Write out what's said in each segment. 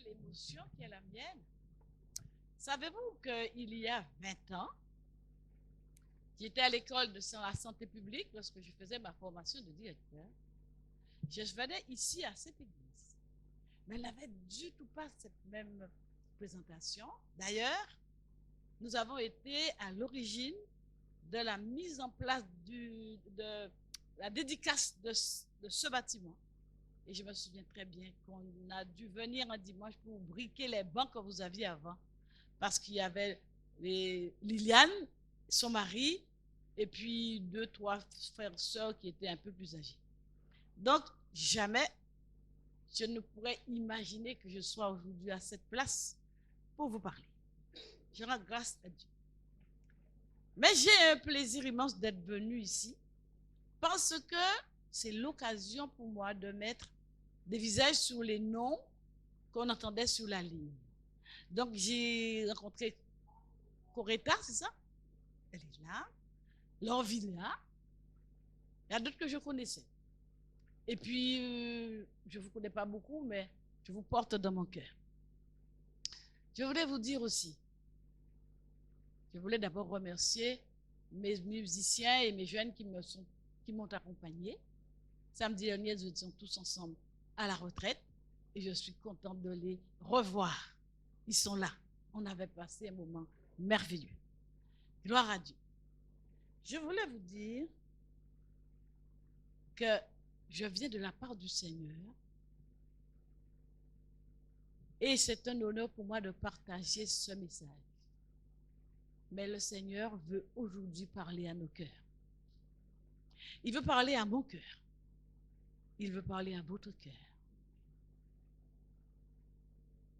l'émotion qui est la mienne. Savez-vous qu'il y a 20 ans, j'étais à l'école de la santé publique lorsque je faisais ma formation de directeur. Je venais ici à cette église, mais elle n'avait du tout pas cette même présentation. D'ailleurs, nous avons été à l'origine de la mise en place de la dédicace de ce bâtiment. Et je me souviens très bien qu'on a dû venir un dimanche pour briquer les bancs que vous aviez avant. Parce qu'il y avait Liliane, son mari, et puis 2, 3 frères et sœurs qui étaient un peu plus âgés. Donc, jamais je ne pourrais imaginer que je sois aujourd'hui à cette place pour vous parler. Je rends grâce à Dieu. Mais j'ai un plaisir immense d'être venue ici parce que c'est l'occasion pour moi de mettre des visages sur les noms qu'on entendait sur la ligne. Donc, j'ai rencontré Coretta, c'est ça? Elle est là. L'Orvilla. Il y a d'autres que je connaissais. Et puis, je ne vous connais pas beaucoup, mais je vous porte dans mon cœur. Je voulais vous dire aussi, je voulais d'abord remercier mes musiciens et mes jeunes qui m'ont accompagné. Samedi dernier, nous étions tous ensemble à la retraite et je suis contente de les revoir. Ils sont là. On avait passé un moment merveilleux. Gloire à Dieu. Je voulais vous dire que je viens de la part du Seigneur et c'est un honneur pour moi de partager ce message. Mais le Seigneur veut aujourd'hui parler à nos cœurs. Il veut parler à mon cœur. Il veut parler à votre cœur.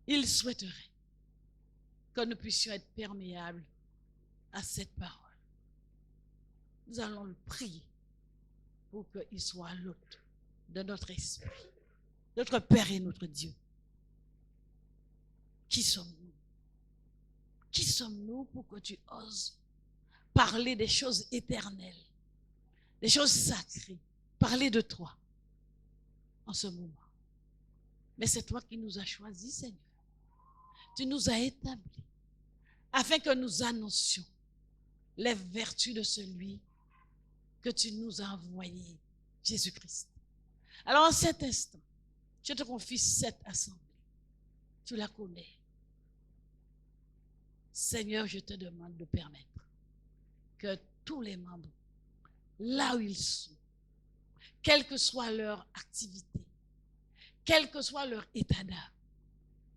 Il souhaiterait que nous puissions être perméables à cette parole. Nous allons le prier pour qu'il soit l'hôte de notre esprit, notre Père et notre Dieu. Qui sommes-nous? Qui sommes-nous pour que tu oses parler des choses éternelles, des choses sacrées, parler de toi en ce moment? Mais c'est toi qui nous as choisis, Seigneur. Tu nous as établis afin que nous annoncions les vertus de celui que tu nous as envoyé, Jésus-Christ. Alors en cet instant, je te confie cette assemblée. Tu la connais. Seigneur, je te demande de permettre que tous les membres, là où ils sont, quelle que soit leur activité, quel que soit leur état d'âme,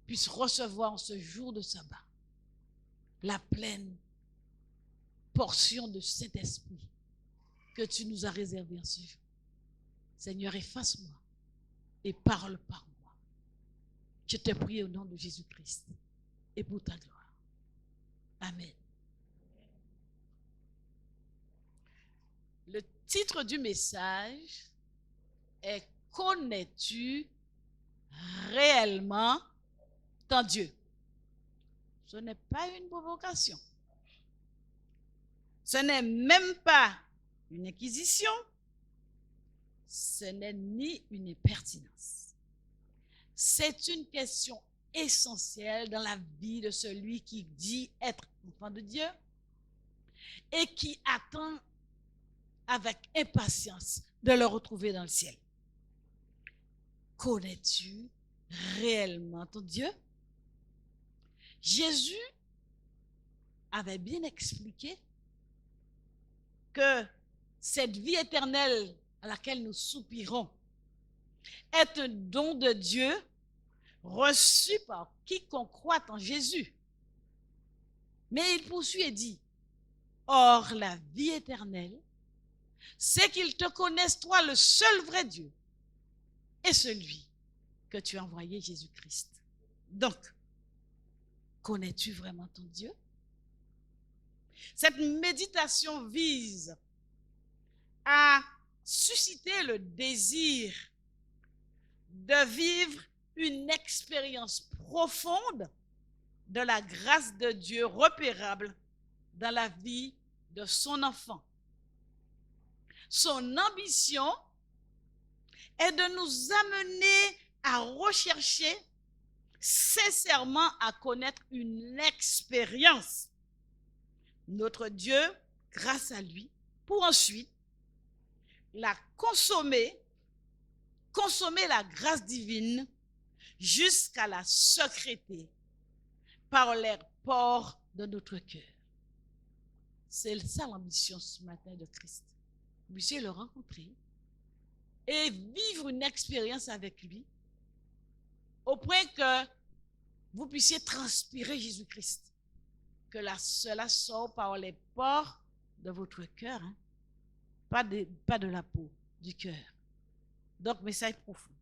puissent recevoir en ce jour de sabbat la pleine portion de cet esprit que tu nous as réservé en ce jour. Seigneur, efface-moi et parle par moi. Je te prie au nom de Jésus-Christ et pour ta gloire. Amen. Le titre du message est « Connais-tu réellement ton Dieu ?» Ce n'est pas une provocation. Ce n'est même pas une inquisition. Ce n'est ni une impertinence. C'est une question essentielle dans la vie de celui qui dit être enfant de Dieu et qui attend avec impatience de le retrouver dans le ciel. Connais-tu réellement ton Dieu? Jésus avait bien expliqué que cette vie éternelle à laquelle nous soupirons est un don de Dieu reçu par quiconque croit en Jésus. Mais il poursuit et dit, or la vie éternelle, c'est qu'ils te connaissent, toi, le seul vrai Dieu, et celui que tu as envoyé, Jésus-Christ. Donc, connais-tu vraiment ton Dieu? Cette méditation vise à susciter le désir de vivre une expérience profonde de la grâce de Dieu repérable dans la vie de son enfant. Son ambition est de nous amener à rechercher sincèrement à connaître une expérience. Notre Dieu, grâce à lui, pour ensuite la consommer la grâce divine jusqu'à la secréter par les pores de notre cœur. C'est ça l'ambition ce matin de Christ. Vous puissiez le rencontrer et vivre une expérience avec lui au point que vous puissiez transpirer Jésus-Christ. Que cela sort par les pores de votre cœur, hein? Pas de la peau, du cœur. Donc, message profond.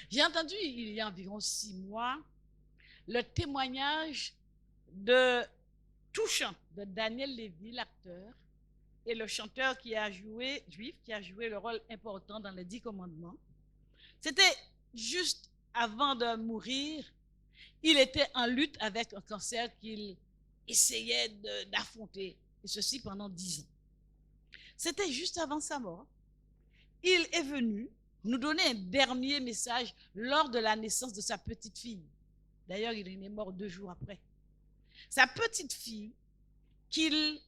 J'ai entendu il y a environ 6 mois le témoignage touchant de Daniel Lévy, l'acteur, et le chanteur juif, qui a joué le rôle important dans les 10 commandements. C'était juste avant de mourir. Il était en lutte avec un cancer qu'il essayait d'affronter, et ceci pendant 10 ans. C'était juste avant sa mort. Il est venu nous donner un dernier message lors de la naissance de sa petite fille. D'ailleurs, il est mort 2 jours après. Sa petite fille, qu'il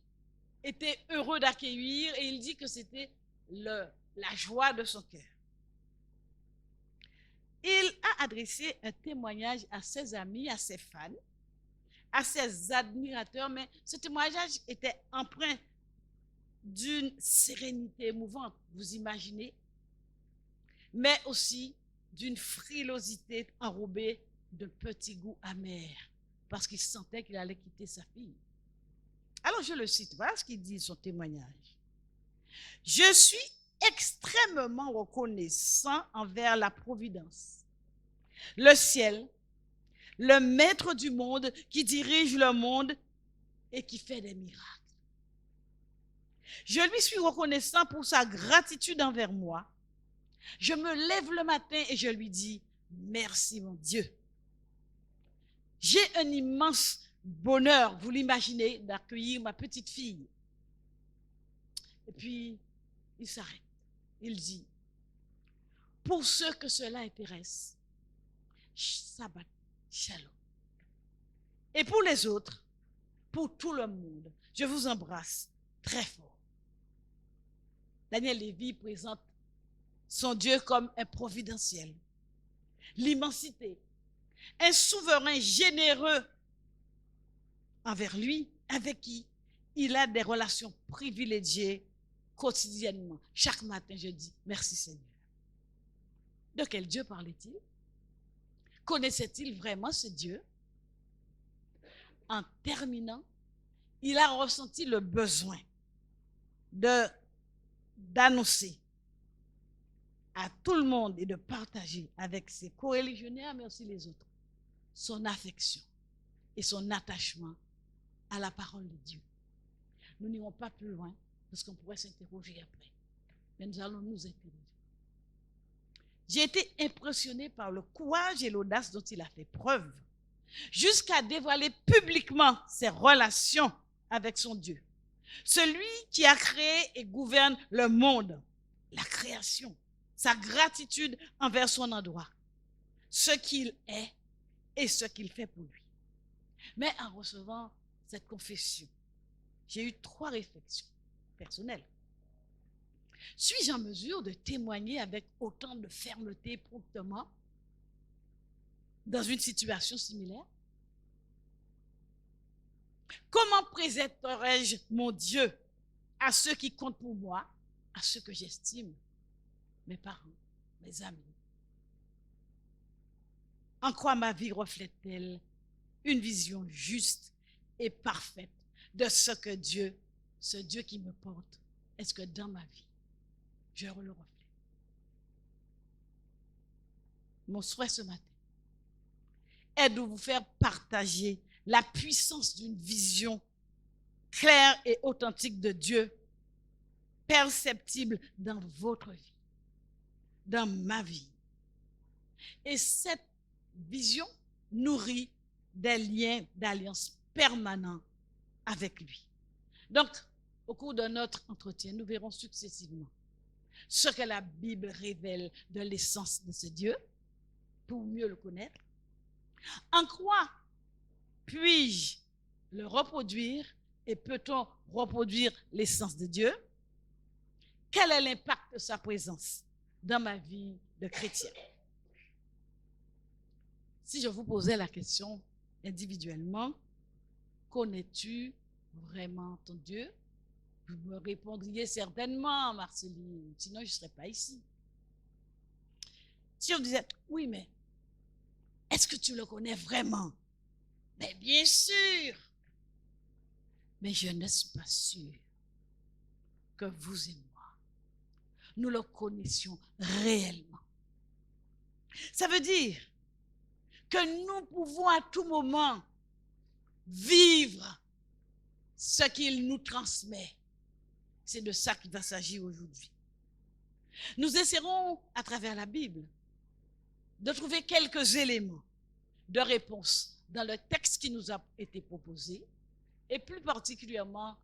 était heureux d'accueillir, et il dit que c'était la joie de son cœur. Il a adressé un témoignage à ses amis, à ses fans, à ses admirateurs, mais ce témoignage était empreint d'une sérénité émouvante, vous imaginez, mais aussi d'une frilosité enrobée de petits goûts amers, parce qu'il sentait qu'il allait quitter sa fille. Alors je le cite, voilà ce qu'il dit son témoignage. Je suis extrêmement reconnaissant envers la providence, le ciel, le maître du monde qui dirige le monde et qui fait des miracles. Je lui suis reconnaissant pour sa gratitude envers moi. Je me lève le matin et je lui dis merci mon Dieu. J'ai un immense bonheur, vous l'imaginez, d'accueillir ma petite fille. Et puis, il s'arrête. Il dit, pour ceux que cela intéresse, Shabbat Shalom. Et pour les autres, pour tout le monde, je vous embrasse très fort. Daniel Lévy présente son Dieu comme un providentiel, l'immensité, un souverain généreux envers lui, avec qui il a des relations privilégiées quotidiennement. Chaque matin, je dis merci Seigneur. De quel Dieu parlait-il? Connaissait-il vraiment ce Dieu? En terminant, il a ressenti le besoin d'annoncer à tout le monde et de partager avec ses co-religionnaires, mais aussi les autres, son affection et son attachement à la parole de Dieu. Nous n'irons pas plus loin parce qu'on pourrait s'interroger après, mais nous allons nous interroger. J'ai été impressionné par le courage et l'audace dont il a fait preuve, jusqu'à dévoiler publiquement ses relations avec son Dieu. Celui qui a créé et gouverne le monde, la création, sa gratitude envers son endroit, ce qu'il est et ce qu'il fait pour lui. Mais en recevant cette confession, j'ai eu 3 réflexions personnelles. Suis-je en mesure de témoigner avec autant de fermeté promptement dans une situation similaire? Comment présenterai-je mon Dieu à ceux qui comptent pour moi, à ceux que j'estime, mes parents, mes amis? En quoi ma vie reflète-t-elle une vision juste et parfaite de ce Dieu qui me porte? Est-ce que dans ma vie, je le reflète? Mon souhait ce matin est de vous faire partager la puissance d'une vision claire et authentique de Dieu, perceptible dans votre vie, dans ma vie. Et cette vision nourrit des liens d'alliance permanents avec lui. Donc, au cours de notre entretien, nous verrons successivement ce que la Bible révèle de l'essence de ce Dieu, pour mieux le connaître? En quoi puis-je le reproduire et peut-on reproduire l'essence de Dieu? Quel est l'impact de sa présence dans ma vie de chrétien? Si je vous posais la question individuellement, connais-tu vraiment ton Dieu? Vous me répondriez certainement, Marceline, sinon je ne serais pas ici. Si on disait, oui, mais est-ce que tu le connais vraiment? Mais bien sûr. Mais je ne suis pas sûre que vous et moi, nous le connaissions réellement. Ça veut dire que nous pouvons à tout moment vivre ce qu'il nous transmet. C'est de ça qu'il va s'agir aujourd'hui. Nous essaierons, à travers la Bible, de trouver quelques éléments de réponse dans le texte qui nous a été proposé, et plus particulièrement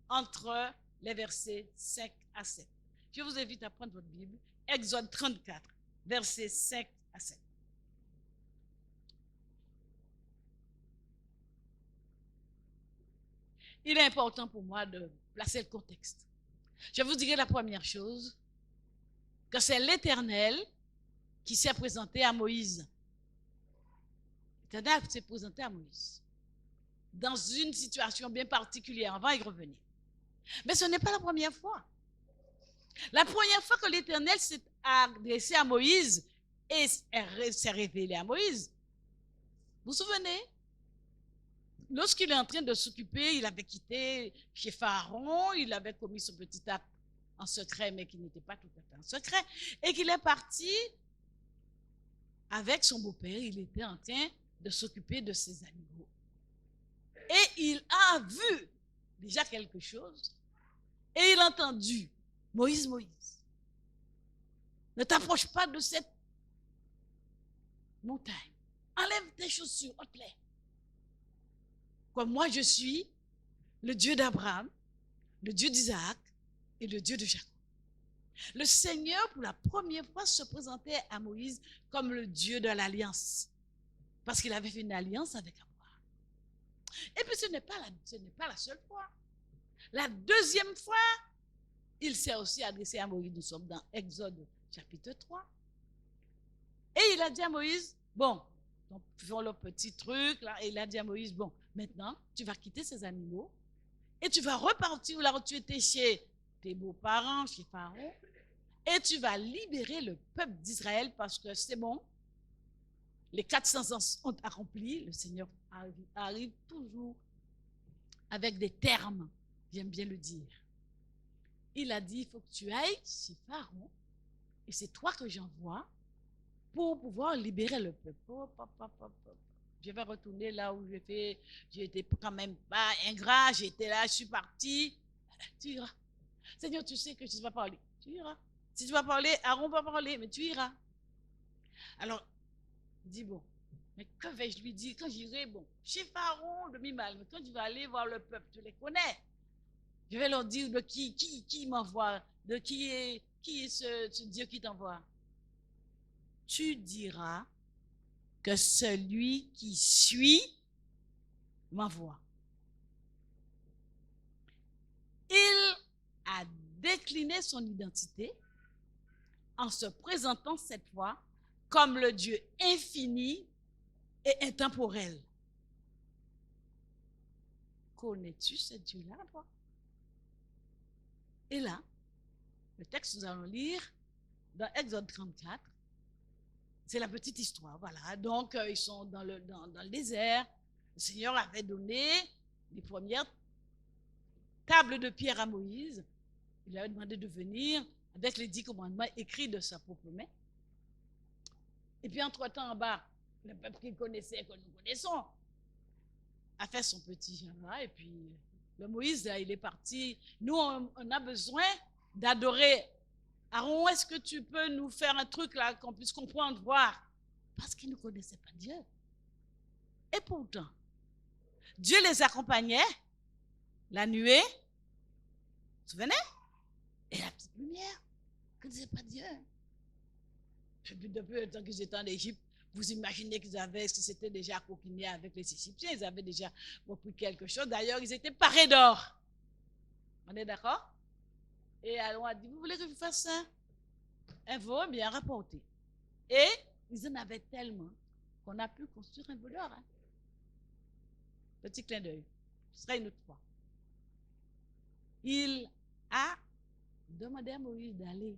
entre les versets 5 à 7. Je vous invite à prendre votre Bible, Exode 34, versets 5 à 7. Il est important pour moi de placer le contexte. Je vous dirai la première chose, que c'est l'Éternel qui s'est présenté à Moïse. L'Éternel s'est présenté à Moïse dans une situation bien particulière. On va y revenir. Mais ce n'est pas la première fois. La première fois que l'Éternel s'est adressé à Moïse et s'est révélé à Moïse, vous vous souvenez? Lorsqu'il est en train de s'occuper, il avait quitté chez Pharaon, il avait commis son petit acte en secret, mais qui n'était pas tout à fait en secret, et qu'il est parti avec son beau-père, il était en train de s'occuper de ses animaux. Et il a vu déjà quelque chose, et il a entendu, Moïse, Moïse, ne t'approche pas de cette montagne, enlève tes chaussures, on te plaît. Comme moi je suis le Dieu d'Abraham, le Dieu d'Isaac et le Dieu de Jacob. Le Seigneur, pour la première fois, se présentait à Moïse comme le Dieu de l'alliance, parce qu'il avait fait une alliance avec Abraham. Et puis ce n'est pas la seule fois. La deuxième fois, il s'est aussi adressé à Moïse. Nous sommes dans Exode chapitre 3. Et il a dit à Moïse, bon, donc faisons le petit truc, là, et il a dit à Moïse, bon, maintenant, tu vas quitter ces animaux et tu vas repartir là où tu étais chez tes beaux-parents, chez Pharaon, et tu vas libérer le peuple d'Israël parce que c'est bon, les 400 ans ont accompli, le Seigneur arrive toujours avec des termes, j'aime bien le dire. Il a dit, il faut que tu ailles chez Pharaon, et c'est toi que j'envoie pour pouvoir libérer le peuple. Je vais retourner là où j'étais quand même pas ingrat, j'étais là, je suis parti. Tu iras. Seigneur, tu sais que tu vas parler. Tu iras. Si tu vas parler, Aaron va parler, mais tu iras. Alors, dis bon, mais que vais-je lui dire quand j'irai, bon, chez Pharaon, demi-mal, mais quand tu vas aller voir le peuple, tu les connais. Je vais leur dire de qui m'envoie, de qui est ce Dieu qui t'envoie. Tu diras que celui qui suit m'envoie. Il a décliné son identité en se présentant cette fois comme le Dieu infini et intemporel. Connais-tu ce Dieu-là, toi? Et là, le texte que nous allons lire dans Exode 34, c'est la petite histoire, voilà. Donc, ils sont dans le désert. Le Seigneur avait donné les premières tables de pierre à Moïse. Il lui avait demandé de venir avec les 10 commandements écrits de sa propre main. Et puis, entre-temps, en bas, le peuple qu'il connaissait, que nous connaissons, a fait son petit jardin. Et puis, le Moïse, là, il est parti. Nous, on a besoin d'adorer. Aaron, est-ce que tu peux nous faire un truc là, qu'on puisse comprendre, voir? Parce qu'ils ne connaissaient pas Dieu. Et pourtant, Dieu les accompagnait, la nuée, vous vous souvenez? Et la petite lumière, ils ne connaissaient pas Dieu. Depuis le temps que j'étais en Égypte, Vous imaginez si c'était déjà coquiné avec les Égyptiens, ils avaient déjà repris quelque chose. D'ailleurs, ils étaient parés d'or. On est d'accord? Et alors, on a dit, vous voulez que je vous fasse un veau bien rapporté? Et ils en avaient tellement qu'on a pu construire un veau d'or. Hein? Petit clin d'œil. Ce sera une autre fois. Il a demandé à Moïse d'aller.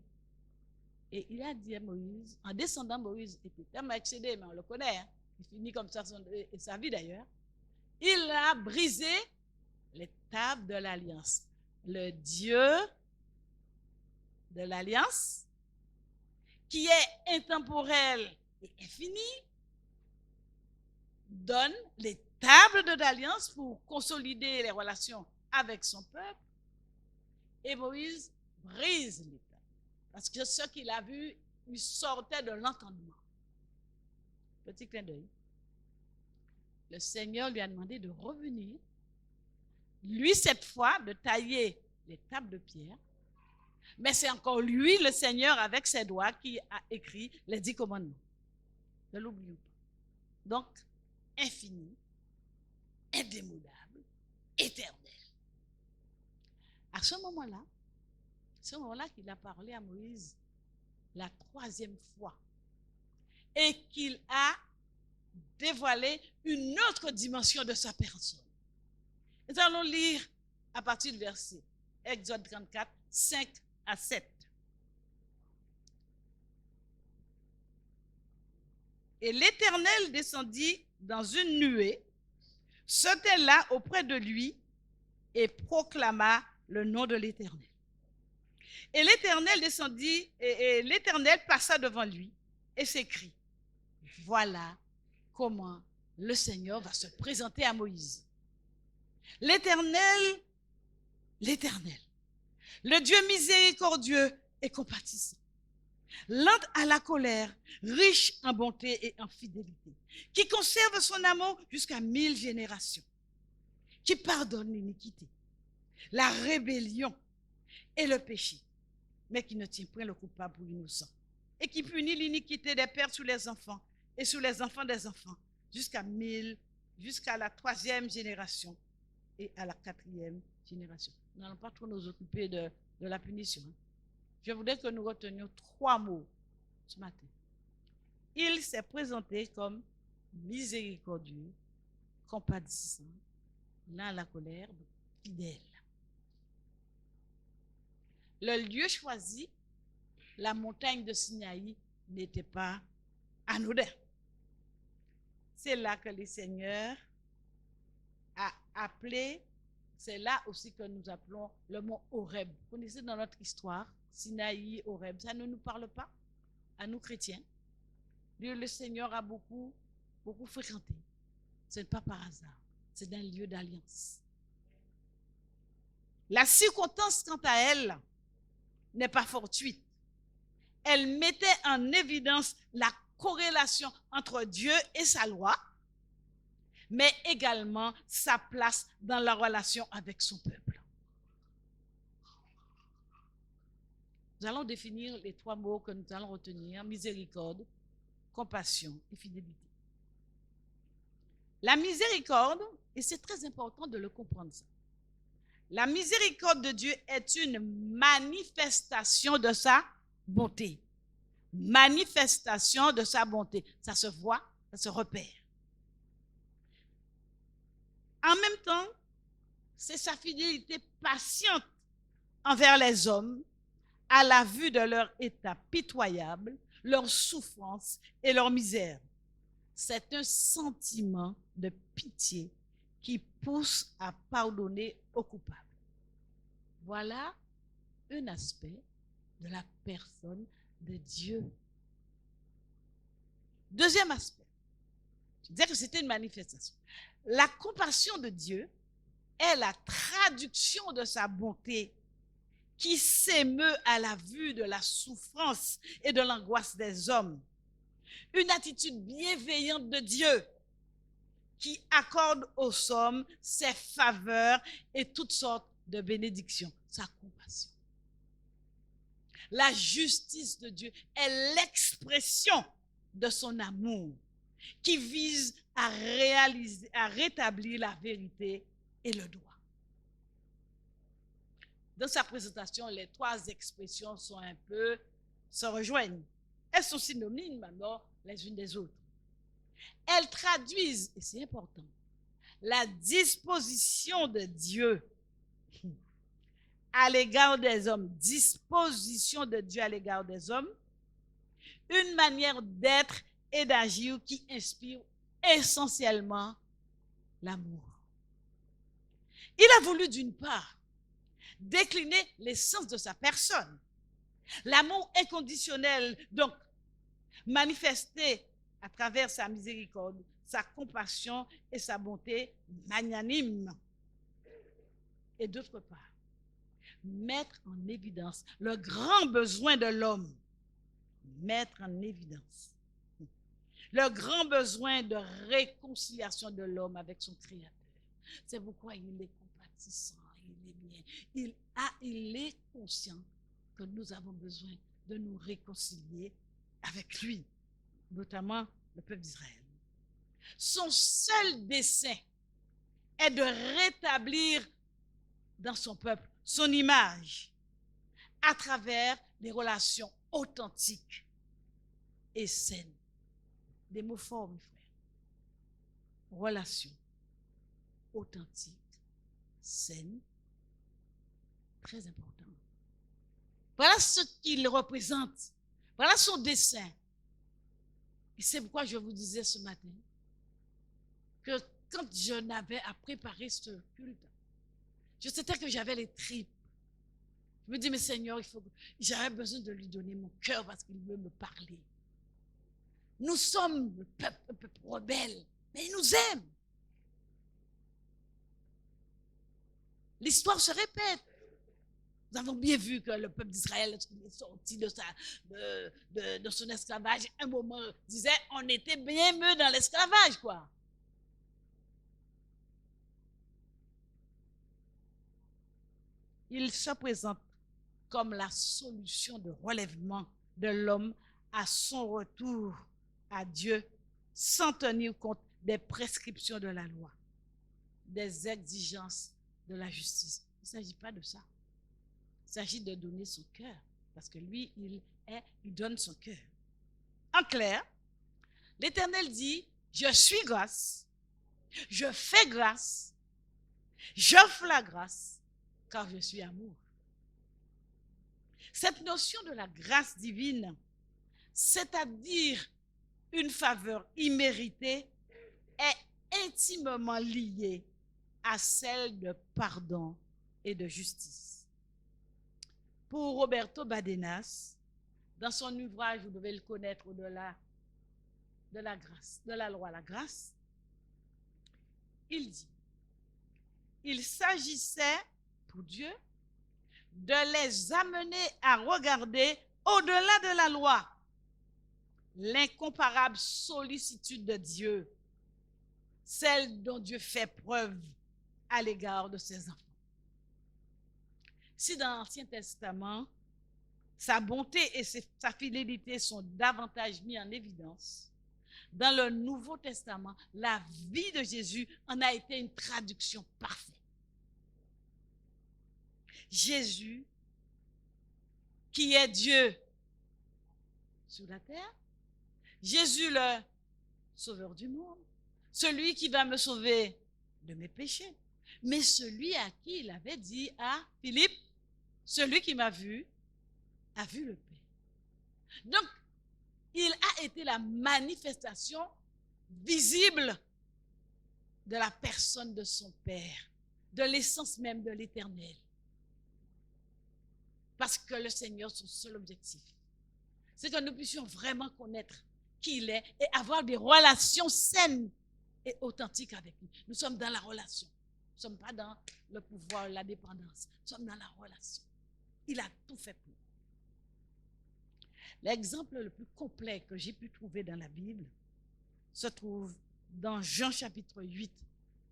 Et il a dit à Moïse, en descendant, Moïse était tellement excédé, mais on le connaît, hein? Il finit comme ça sa vie d'ailleurs. Il a brisé les tables de l'alliance. Le Dieu de l'alliance, qui est intemporel et infini, donne les tables de l'alliance pour consolider les relations avec son peuple. Et Moïse brise les tables. Parce que ce qu'il a vu, il sortait de l'entendement. Petit clin d'œil. Le Seigneur lui a demandé de revenir, lui cette fois de tailler les tables de pierre, mais c'est encore lui, le Seigneur, avec ses doigts, qui a écrit les 10 commandements. Ne l'oublions pas. Donc, infini, indémodable, éternel. À ce moment-là qu'il a parlé à Moïse la 3e fois et qu'il a dévoilé une autre dimension de sa personne. Nous allons lire à partir du verset Exode 34, 5 à 7. Et l'Éternel descendit dans une nuée, se tint auprès de lui et proclama le nom de l'Éternel. Et l'Éternel descendit, et l'Éternel passa devant lui et s'écrie, voilà comment le Seigneur va se présenter à Moïse. L'Éternel, le Dieu miséricordieux et compatissant, lent à la colère, riche en bonté et en fidélité, qui conserve son amour jusqu'à 1000 générations, qui pardonne l'iniquité, la rébellion et le péché, mais qui ne tient point le coupable pour innocent, et qui punit l'iniquité des pères sur les enfants et sur les enfants des enfants, jusqu'à la 3e génération et à la 4e génération. Nous n'allons pas trop nous occuper de la punition. Je voudrais que nous retenions 3 mots ce matin. Il s'est présenté comme miséricordieux, compatissant, lent à la colère, fidèle. Le lieu choisi, la montagne de Sinaï, n'était pas anodin. C'est là que le Seigneur a appelé, c'est là aussi que nous appelons le mont Horeb. Vous connaissez dans notre histoire, Sinaï, Horeb, ça ne nous parle pas à nous chrétiens. Dieu, le Seigneur a beaucoup fréquenté. Ce n'est pas par hasard, c'est un lieu d'alliance. La circonstance, quant à elle, n'est pas fortuite. Elle mettait en évidence la corrélation entre Dieu et sa loi, mais également sa place dans la relation avec son peuple. Nous allons définir les 3 mots que nous allons retenir: miséricorde, compassion et fidélité. La miséricorde, et c'est très important de le comprendre ça, la miséricorde de Dieu est une manifestation de sa bonté. Manifestation de sa bonté. Ça se voit, ça se repère. En même temps, c'est sa fidélité patiente envers les hommes à la vue de leur état pitoyable, leur souffrance et leur misère. C'est un sentiment de pitié qui pousse à pardonner aux coupables. Voilà un aspect de la personne de Dieu. Deuxième aspect, je disais que c'était une manifestation. La compassion de Dieu est la traduction de sa bonté qui s'émeut à la vue de la souffrance et de l'angoisse des hommes. Une attitude bienveillante de Dieu qui accorde aux hommes ses faveurs et toutes sortes de bénédictions. Sa compassion. La justice de Dieu est l'expression de son amour. qui vise à rétablir la vérité et le droit. Dans sa présentation, les trois expressions se rejoignent. Elles sont synonymes maintenant les unes des autres. Elles traduisent, et c'est important, la disposition de Dieu à l'égard des hommes, disposition de Dieu à l'égard des hommes, une manière d'être et d'agir qui inspire essentiellement l'amour. Il a voulu d'une part décliner l'essence de sa personne, l'amour inconditionnel, donc manifesté à travers sa miséricorde, sa compassion et sa bonté magnanime. Et d'autre part, mettre en évidence le grand besoin de l'homme, mettre en évidence le grand besoin de réconciliation de l'homme avec son Créateur. C'est pourquoi il est compatissant, il est bien, il est conscient que nous avons besoin de nous réconcilier avec lui, notamment le peuple d'Israël. Son seul dessein est de rétablir dans son peuple son image à travers des relations authentiques et saines. Des mots forts, mes frères. Relations authentiques, saines, très important. Voilà ce qu'il représente. Voilà son dessein. Et c'est pourquoi je vous disais ce matin que quand je n'avais à préparer ce culte, je sentais que j'avais les tripes. Je me dis, mais Seigneur, j'avais besoin de lui donner mon cœur parce qu'il veut me parler. Nous sommes le peuple, un peuple rebelle, mais il nous aime. L'histoire se répète. Nous avons bien vu que le peuple d'Israël, lorsqu'il est sorti de son esclavage, un moment disait, on était bien mieux dans l'esclavage, quoi. Il se présente comme la solution de relèvement de l'homme à son retour à Dieu sans tenir compte des prescriptions de la loi, des exigences de la justice. Il ne s'agit pas de ça. Il s'agit de donner son cœur, parce que lui, il donne son cœur. En clair, l'Éternel dit, je suis grâce, je fais grâce, j'offre la grâce, car je suis amour. Cette notion de la grâce divine, c'est-à-dire une faveur imméritée, est intimement liée à celle de pardon et de justice. Pour Roberto Badenas, dans son ouvrage, vous devez le connaître au-delà de la grâce, de la loi, la grâce, il dit, il s'agissait pour Dieu de les amener à regarder au-delà de la loi l'incomparable sollicitude de Dieu, celle dont Dieu fait preuve à l'égard de ses enfants. Si dans l'Ancien Testament, sa bonté et sa fidélité sont davantage mis en évidence, dans le Nouveau Testament, la vie de Jésus en a été une traduction parfaite. Jésus, qui est Dieu sur la terre, Jésus le sauveur du monde, celui qui va me sauver de mes péchés, mais celui à qui il avait dit à Philippe, celui qui m'a vu, a vu le Père. Donc, il a été la manifestation visible de la personne de son Père, de l'essence même de l'Éternel. Parce que le Seigneur, son seul objectif, c'est que nous puissions vraiment connaître qui il est et avoir des relations saines et authentiques avec lui. Nous sommes dans la relation. Nous ne sommes pas dans le pouvoir, la dépendance. Nous sommes dans la relation. Il a tout fait pour nous. L'exemple le plus complet que j'ai pu trouver dans la Bible se trouve dans Jean chapitre 8,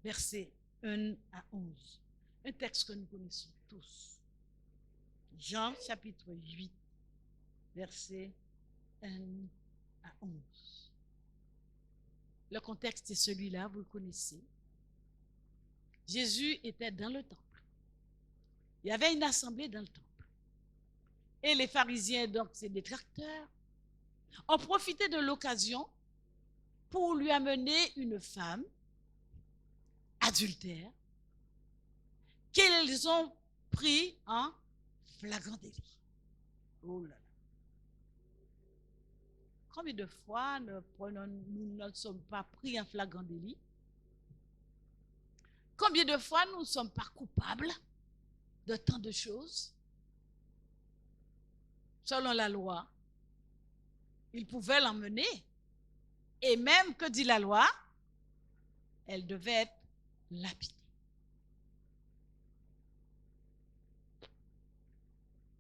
versets 1 à 11. Un texte que nous connaissons tous. Jean chapitre 8, versets 1 à 11. Le contexte est celui-là, vous le connaissez. Jésus était dans le temple. Il y avait une assemblée dans le temple. Et les pharisiens, donc ses détracteurs, ont profité de l'occasion pour lui amener une femme adultère qu'ils ont pris en flagrant délit. Oh là là. Combien de fois nous ne sommes pas pris en flagrant délit? Combien de fois nous ne sommes pas coupables de tant de choses? Selon la loi, il pouvait l'emmener. Et même, que dit la loi? Elle devait être lapidée.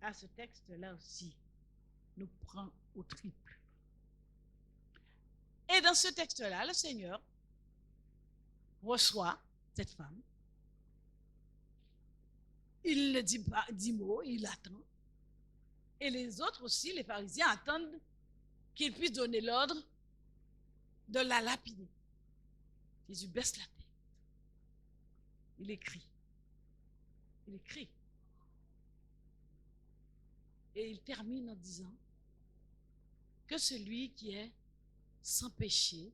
À ce texte-là aussi, nous prend au triple. Et dans ce texte-là, le Seigneur reçoit cette femme. Il ne dit pas 10 mots, il attend. Et les autres aussi, les pharisiens, attendent qu'il puisse donner l'ordre de la lapider. Jésus baisse la tête. Il écrit. Il écrit. Et il termine en disant que celui qui est sans péché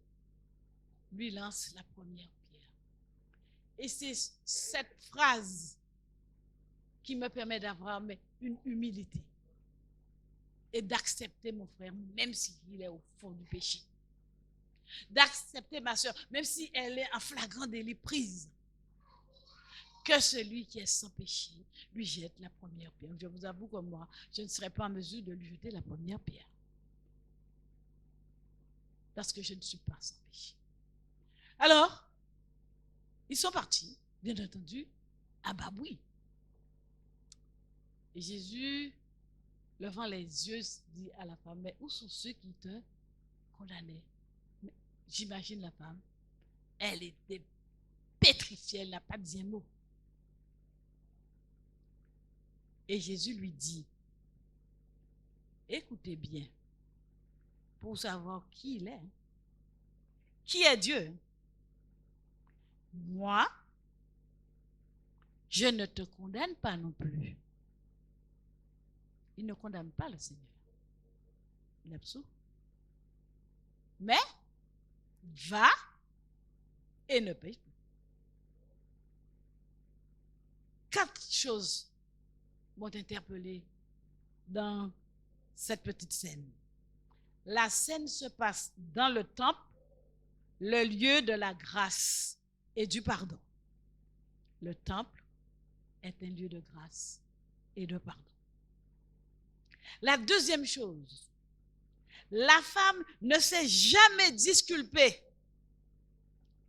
lui lance la première pierre. Et c'est cette phrase qui me permet d'avoir une humilité et d'accepter mon frère, même s'il est au fond du péché. D'accepter ma soeur, même si elle est en flagrant délit prise. Que celui qui est sans péché lui jette la première pierre. Je vous avoue que moi, je ne serais pas en mesure de lui jeter la première pierre. Parce que je ne suis pas sans péché. Alors, ils sont partis, bien entendu, à Baboui. Et Jésus, levant les yeux, dit à la femme, mais où sont ceux qui te condamnaient? J'imagine la femme, elle était pétrifiée, elle n'a pas dit un mot. Et Jésus lui dit, écoutez bien, pour savoir qui il est, qui est Dieu. Moi, je ne te condamne pas non plus. Il ne condamne pas le Seigneur. Il est absous. Mais, va et ne pêche plus. 4 choses m'ont interpellé dans cette petite scène. La scène se passe dans le temple, le lieu de la grâce et du pardon. Le temple est un lieu de grâce et de pardon. La deuxième chose, la femme ne s'est jamais disculpée.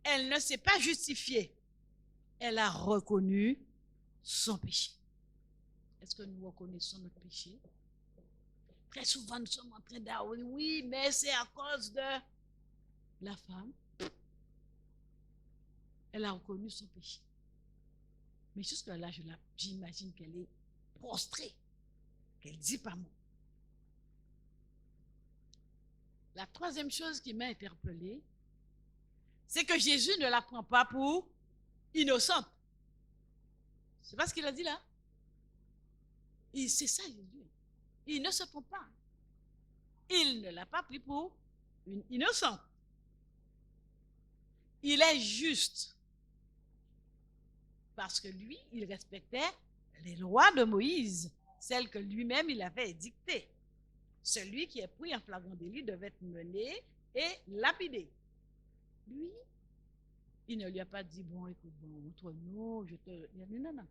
Elle ne s'est pas justifiée. Elle a reconnu son péché. Est-ce que nous reconnaissons notre péché? Très souvent, nous sommes en train d'arrondir, oui, mais c'est à cause de la femme. Elle a reconnu son péché. Mais jusque-là, j'imagine qu'elle est prostrée, qu'elle ne dit pas mot. La troisième chose qui m'a interpellée, c'est que Jésus ne la prend pas pour innocente. C'est pas ce qu'il a dit là? C'est ça, Jésus. Il ne se prend pas. Il ne l'a pas pris pour une innocente. Il est juste. Parce que lui, il respectait les lois de Moïse, celles que lui-même il avait édictées. Celui qui est pris en flagrant délit devait être mené et lapidé. Lui, il ne lui a pas dit, bon, écoute, bon, entre nous, je te... Non, non.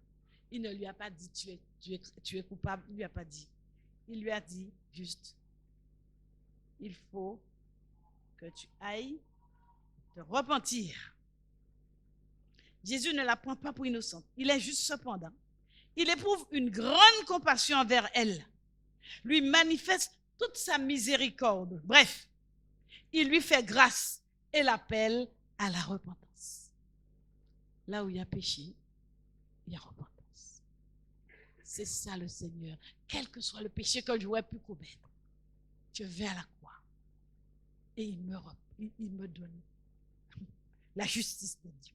Il ne lui a pas dit, tu es coupable. Il ne lui a pas dit. Il lui a dit, juste, il faut que tu ailles te repentir. Jésus ne la prend pas pour innocente. Il est juste cependant. Il éprouve une grande compassion envers elle. Lui manifeste toute sa miséricorde. Bref, il lui fait grâce et l'appelle à la repentance. Là où il y a péché, il y a repentance. C'est ça le Seigneur. Quel que soit le péché que j'aurais pu commettre, je vais à la croix et il me donne la justice de Dieu.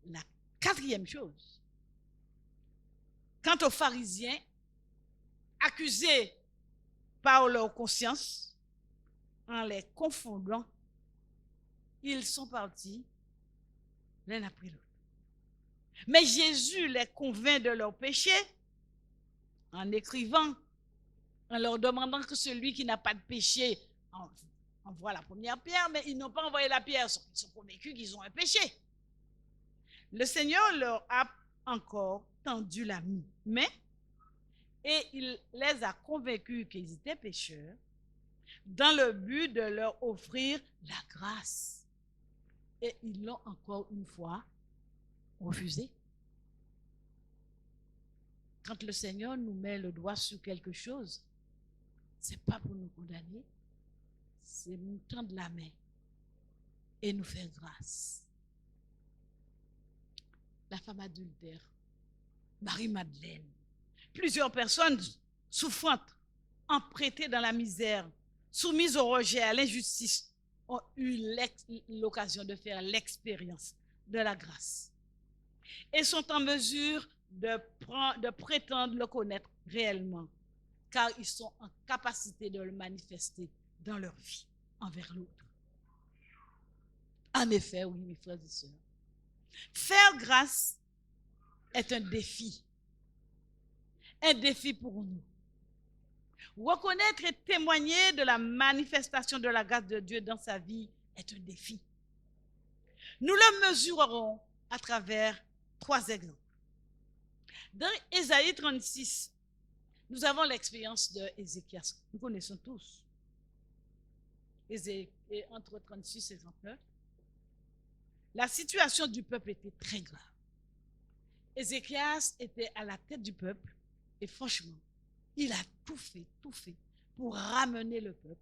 La quatrième chose, quant aux pharisiens, accusés par leur conscience, en les confondant, ils sont partis l'un après l'autre. Mais Jésus les convainc de leur péché en écrivant, en leur demandant que celui qui n'a pas de péché envoie la première pierre, mais ils n'ont pas envoyé la pierre, ils sont convaincus qu'ils ont un péché. Le Seigneur leur a encore tendu la main et il les a convaincus qu'ils étaient pécheurs dans le but de leur offrir la grâce. Et ils l'ont encore une fois refusé. Quand le Seigneur nous met le doigt sur quelque chose, ce n'est pas pour nous condamner, c'est nous tendre la main et nous faire grâce. La femme adultère, Marie-Madeleine, plusieurs personnes souffrantes, empruntées dans la misère, soumises au rejet, à l'injustice, ont eu l'occasion de faire l'expérience de la grâce et sont en mesure de prétendre le connaître réellement, car ils sont en capacité de le manifester dans leur vie envers l'autre. En effet, oui, mes frères et sœurs, faire grâce est un défi pour nous. Reconnaître et témoigner de la manifestation de la grâce de Dieu dans sa vie est un défi. Nous le mesurerons à travers 3 exemples. Dans Ésaïe 36, nous avons l'expérience de Ézéchias. Nous connaissons tous. Entre 36 et 39, la situation du peuple était très grave. Ézéchias était à la tête du peuple et franchement, il a tout fait pour ramener le peuple,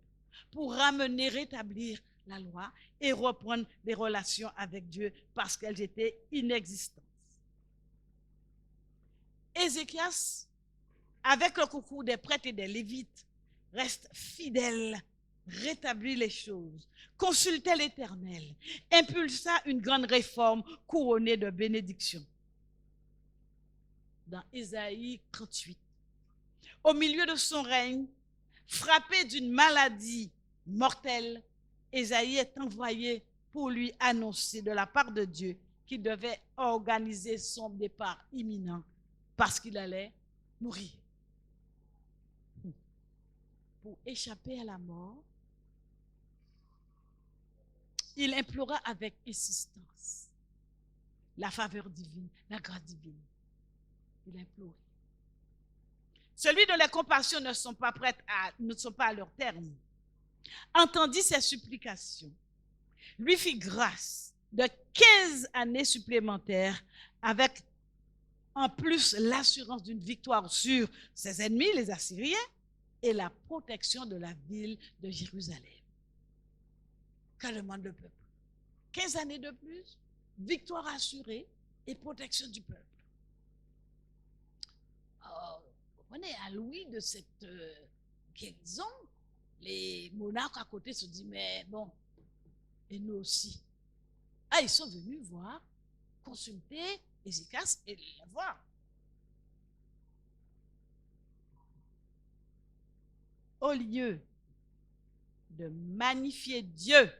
pour rétablir la loi et reprendre des relations avec Dieu parce qu'elles étaient inexistantes. Ézéchias, avec le concours des prêtres et des lévites, reste fidèle, rétablit les choses, consultait l'Éternel, impulsa une grande réforme couronnée de bénédictions. Dans Ésaïe 38, au milieu de son règne, frappé d'une maladie mortelle, Ésaïe est envoyé pour lui annoncer de la part de Dieu qu'il devait organiser son départ imminent parce qu'il allait mourir. Pour échapper à la mort, il implora avec insistance la faveur divine, la grâce divine. Il implorait. Celui dont les compassions ne sont pas à leur terme, entendit ses supplications, lui fit grâce de 15 années supplémentaires avec en plus l'assurance d'une victoire sur ses ennemis, les Assyriens, et la protection de la ville de Jérusalem. Que demande le peuple? 15 années de plus, victoire assurée et protection du peuple. On est à l'ouïe de cette guérison. Les monarques à côté se disent, mais bon, et nous aussi. Ah, ils sont venus voir, consulter Ézéchias et les voir. Au lieu de magnifier Dieu,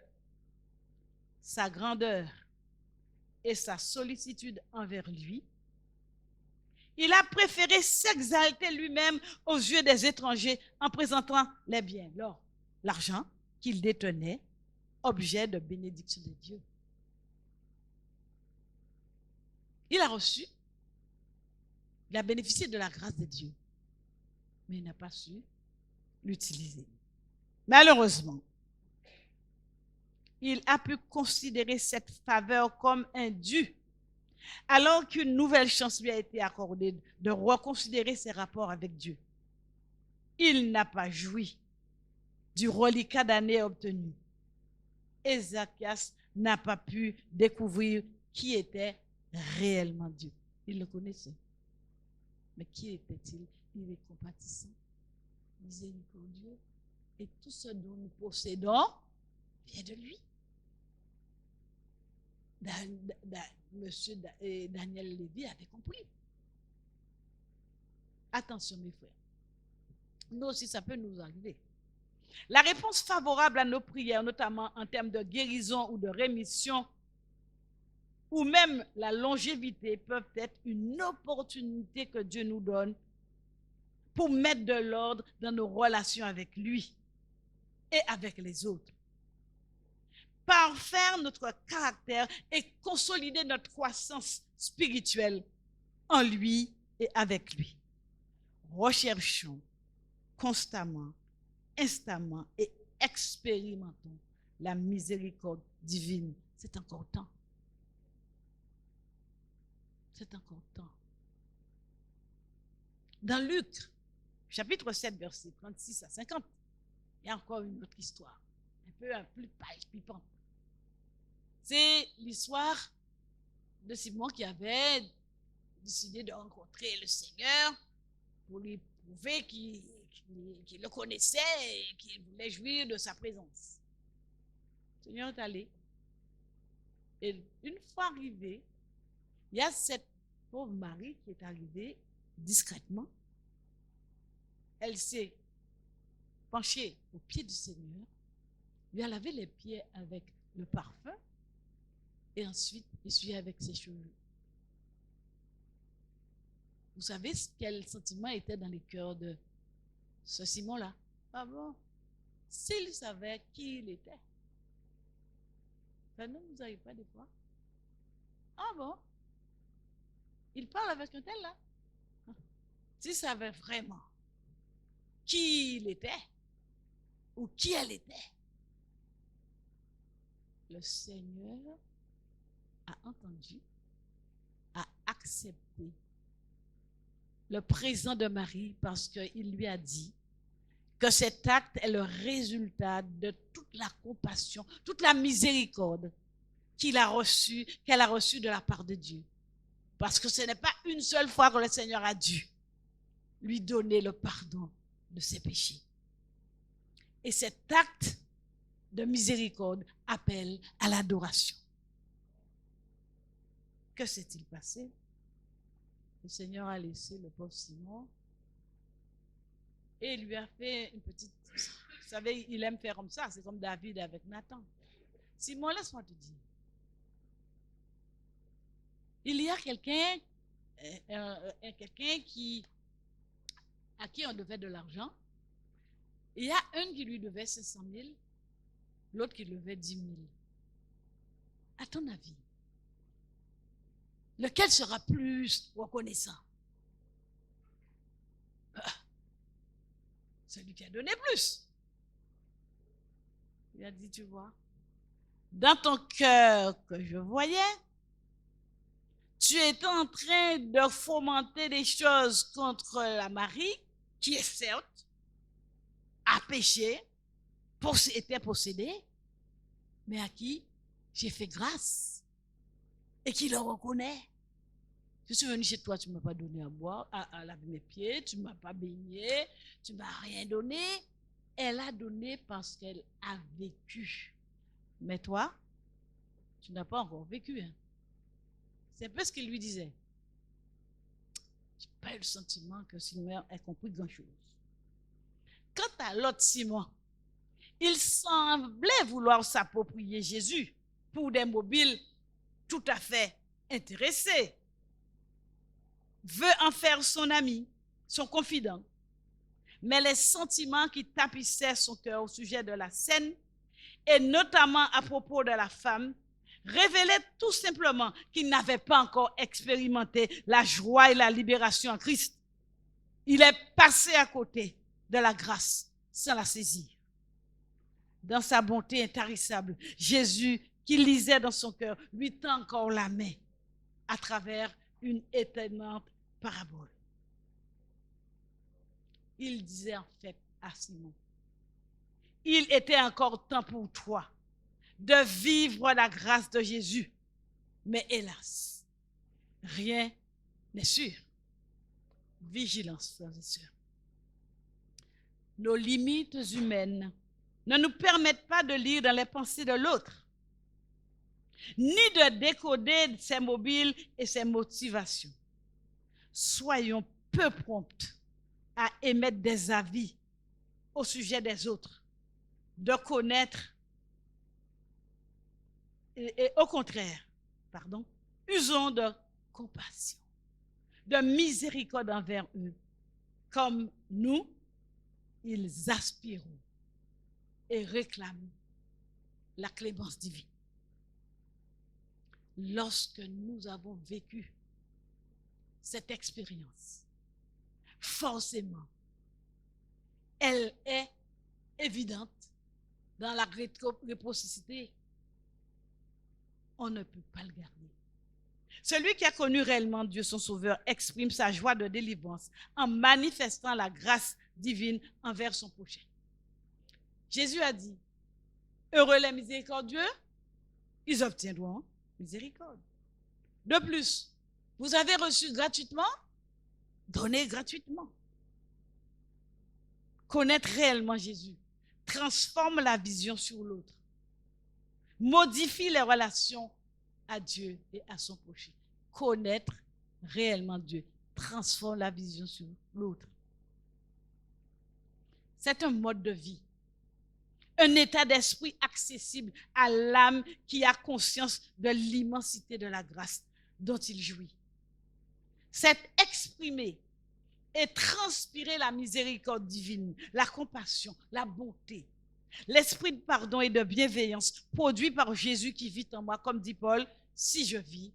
sa grandeur et sa sollicitude envers lui, il a préféré s'exalter lui-même aux yeux des étrangers en présentant les biens, l'or, l'argent qu'il détenait, objet de bénédiction de Dieu. Il a reçu, il a bénéficié de la grâce de Dieu, mais il n'a pas su l'utiliser. Malheureusement, il a pu considérer cette faveur comme un dû, alors qu'une nouvelle chance lui a été accordée de reconsidérer ses rapports avec Dieu. Il n'a pas joui du reliquat d'années obtenu. Ézéchias n'a pas pu découvrir qui était réellement Dieu. Il le connaissait. Mais qui était-il? Il est compatissant, miséricordieux, et tout ce dont nous possédons vient de lui. Monsieur Daniel Lévy avait compris. Attention mes frères, nous aussi ça peut nous arriver. La réponse favorable à nos prières, notamment en termes de guérison ou de rémission, ou même la longévité, peuvent être une opportunité que Dieu nous donne pour mettre de l'ordre dans nos relations avec lui et avec les autres. Parfaire notre caractère et consolider notre croissance spirituelle en lui et avec lui. Recherchons constamment, instamment et expérimentons la miséricorde divine. C'est encore temps. C'est encore temps. Dans Luc, chapitre 7, versets 36 à 50, il y a encore une autre histoire, un peu plus palpitante. C'est l'histoire de Simon qui avait décidé de rencontrer le Seigneur pour lui prouver qu'il le connaissait et qu'il voulait jouir de sa présence. Le Seigneur est allé. Et une fois arrivé, il y a cette pauvre Marie qui est arrivée discrètement. Elle s'est penchée au pied du Seigneur, lui a lavé les pieds avec le parfum et ensuite essuyé avec ses cheveux. Vous savez quel sentiment était dans les cœurs de ce Simon-là? Ah bon? S'il savait qui il était. Ça ne vous arrive pas des fois? Ah bon? Il parle avec un tel là? S'il savait vraiment qui il était ou qui elle était, le Seigneur a entendu, a accepté le présent de Marie parce qu'il lui a dit que cet acte est le résultat de toute la compassion, toute la miséricorde qu'elle a reçue de la part de Dieu. Parce que ce n'est pas une seule fois que le Seigneur a dû lui donner le pardon de ses péchés. Et cet acte de miséricorde appelle à l'adoration. Que s'est-il passé? Le Seigneur a laissé le pauvre Simon et lui a fait une petite... Vous savez, il aime faire comme ça, c'est comme David avec Nathan. Simon, laisse-moi te dire. Il y a quelqu'un à qui on devait de l'argent. Il y a un qui lui devait 500 000, l'autre qui lui devait 10 000. À ton avis, lequel sera plus reconnaissant? Celui qui a donné plus. Il a dit, tu vois, dans ton cœur que je voyais, tu étais en train de fomenter des choses contre la Marie, qui est certes a péché, était possédée, mais à qui j'ai fait grâce et qui le reconnaît. Je suis venu chez toi, tu ne m'as pas donné à boire, à laver mes pieds, tu ne m'as pas baigné, tu ne m'as rien donné. Elle a donné parce qu'elle a vécu. Mais toi, tu n'as pas encore vécu. Hein? C'est un peu ce qu'il lui disait. Je n'ai pas eu le sentiment que Simon ait compris grand-chose. Quant à l'autre Simon, il semblait vouloir s'approprier Jésus pour des mobiles tout à fait intéressés. Veut en faire son ami, son confident. Mais les sentiments qui tapissaient son cœur au sujet de la scène, et notamment à propos de la femme, révélaient tout simplement qu'il n'avait pas encore expérimenté la joie et la libération en Christ. Il est passé à côté de la grâce sans la saisir. Dans sa bonté intarissable, Jésus, qui lisait dans son cœur, lui tend encore la main à travers une étonnante parabole. Il disait en fait à Simon, il était encore temps pour toi de vivre la grâce de Jésus. Mais hélas, rien n'est sûr. Vigilance, frères et sœurs. Nos limites humaines ne nous permettent pas de lire dans les pensées de l'autre. ni de décoder ses mobiles et ses motivations. Soyons peu prompts à émettre des avis au sujet des autres, de connaître, et au contraire, usons de compassion, de miséricorde envers eux, comme nous, ils aspirent et réclament la clémence divine. Lorsque nous avons vécu cette expérience, forcément, elle est évidente dans la réciprocité. On ne peut pas le garder. Celui qui a connu réellement Dieu, son Sauveur, exprime sa joie de délivrance en manifestant la grâce divine envers son prochain. Jésus a dit, heureux les miséricordieux, ils obtiendront miséricorde. De plus, vous avez reçu gratuitement, donnez gratuitement. Connaître réellement Jésus transforme la vision sur l'autre, modifie les relations à Dieu et à son prochain. Connaître réellement Dieu transforme la vision sur l'autre. C'est un mode de vie, un état d'esprit accessible à l'âme qui a conscience de l'immensité de la grâce dont il jouit. C'est exprimer et transpirer la miséricorde divine, la compassion, la bonté, l'esprit de pardon et de bienveillance produit par Jésus qui vit en moi, comme dit Paul, si je vis,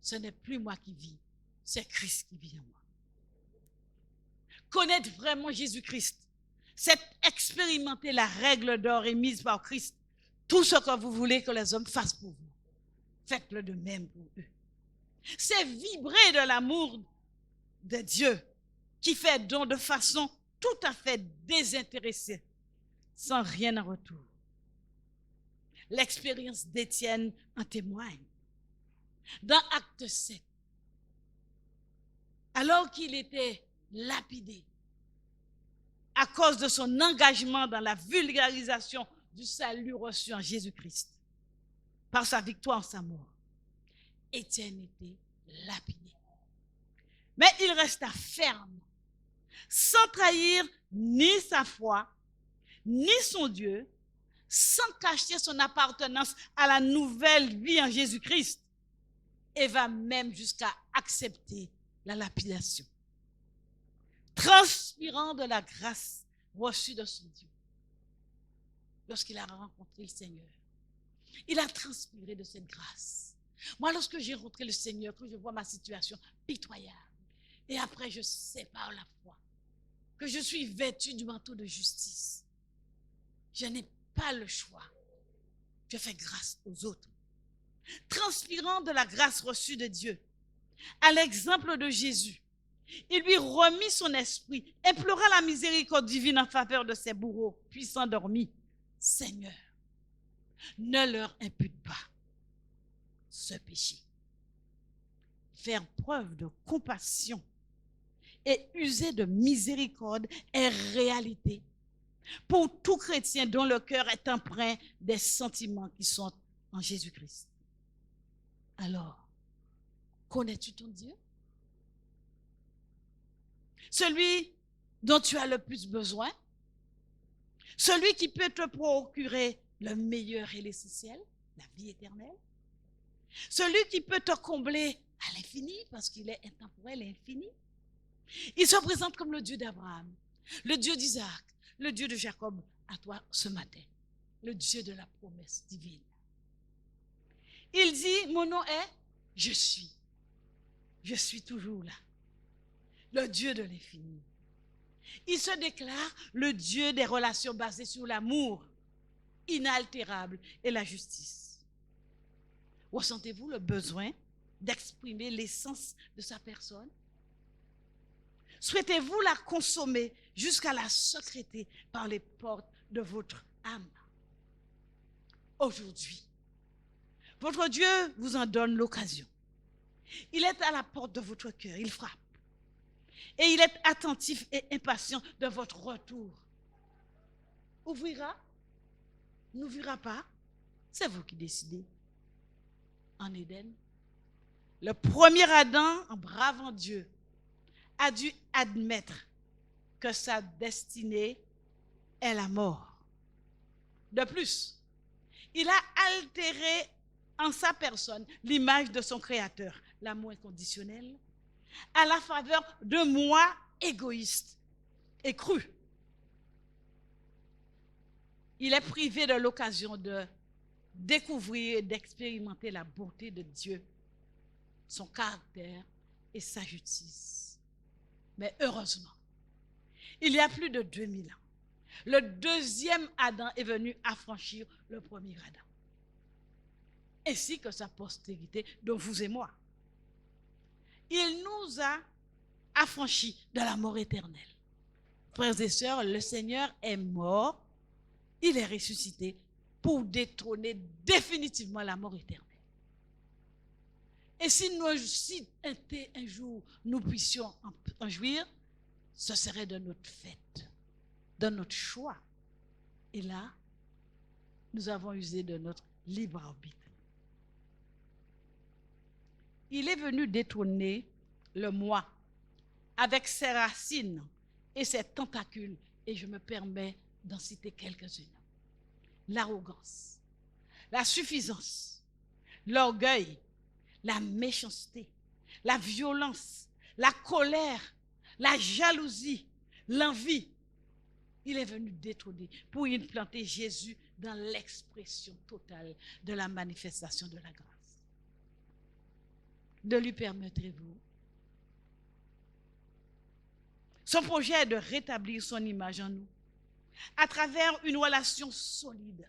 ce n'est plus moi qui vis, c'est Christ qui vit en moi. Connaître vraiment Jésus-Christ, c'est expérimenter la règle d'or émise par Christ. Tout ce que vous voulez que les hommes fassent pour vous, faites-le de même pour eux. C'est vibrer de l'amour de Dieu qui fait don de façon tout à fait désintéressée, sans rien en retour. L'expérience d'Étienne en témoigne. Dans Acte 7, alors qu'il était lapidé à cause de son engagement dans la vulgarisation du salut reçu en Jésus-Christ, par sa victoire en sa mort, Étienne était lapidé. Mais il resta ferme, sans trahir ni sa foi, ni son Dieu, sans cacher son appartenance à la nouvelle vie en Jésus-Christ, et va même jusqu'à accepter la lapidation, transpirant de la grâce reçue de son Dieu. Lorsqu'il a rencontré le Seigneur, il a transpiré de cette grâce. Moi, lorsque j'ai rencontré le Seigneur, que je vois ma situation pitoyable, et après je sais par la foi que je suis vêtu du manteau de justice, je n'ai pas le choix. Je fais grâce aux autres, transpirant de la grâce reçue de Dieu. À l'exemple de Jésus, il lui remit son esprit, implora la miséricorde divine en faveur de ses bourreaux, puis s'endormit. Seigneur, ne leur impute pas ce péché. Faire preuve de compassion et user de miséricorde est réalité pour tout chrétien dont le cœur est empreint des sentiments qui sont en Jésus-Christ. Alors, connais-tu ton Dieu? Celui dont tu as le plus besoin? Celui qui peut te procurer le meilleur et l'essentiel, la vie éternelle? Celui qui peut te combler à l'infini parce qu'il est intemporel et infini? Il se présente comme le Dieu d'Abraham, le Dieu d'Isaac, le Dieu de Jacob, à toi ce matin, le Dieu de la promesse divine. Il dit, mon nom est, je suis toujours là, le Dieu de l'infini. Il se déclare le Dieu des relations basées sur l'amour inaltérable et la justice. Ressentez-vous le besoin d'exprimer l'essence de sa personne? Souhaitez-vous la consommer jusqu'à la secréter par les portes de votre âme? Aujourd'hui, votre Dieu vous en donne l'occasion. Il est à la porte de votre cœur, il frappe. Et il est attentif et impatient de votre retour. Ouvrira? N'ouvrira pas? C'est vous qui décidez. en Éden, le premier Adam, en bravant Dieu, a dû admettre que sa destinée est la mort. De plus, il a altéré en sa personne l'image de son Créateur, l'amour inconditionnel, à la faveur de moi égoïste et cru. Il est privé de l'occasion de découvrir et d'expérimenter la bonté de Dieu, son caractère et sa justice. Mais heureusement, il y a plus de 2000 ans, le deuxième Adam est venu affranchir le premier Adam, ainsi que sa postérité, dont vous et moi. Il nous a affranchis de la mort éternelle. Frères et sœurs, le Seigneur est mort, il est ressuscité pour détrôner définitivement la mort éternelle. Et si un jour nous puissions en jouir, ce serait de notre fête, de notre choix. Et là, nous avons usé de notre libre arbitre. Il est venu détrôner le moi avec ses racines et ses tentacules, et je me permets d'en citer quelques-unes. L'arrogance, la suffisance, l'orgueil, la méchanceté, la violence, la colère, la jalousie, l'envie. Il est venu détrôner pour implanter Jésus dans l'expression totale de la manifestation de la grâce. De lui permettrez-vous? Son projet est de rétablir son image en nous à travers une relation solide,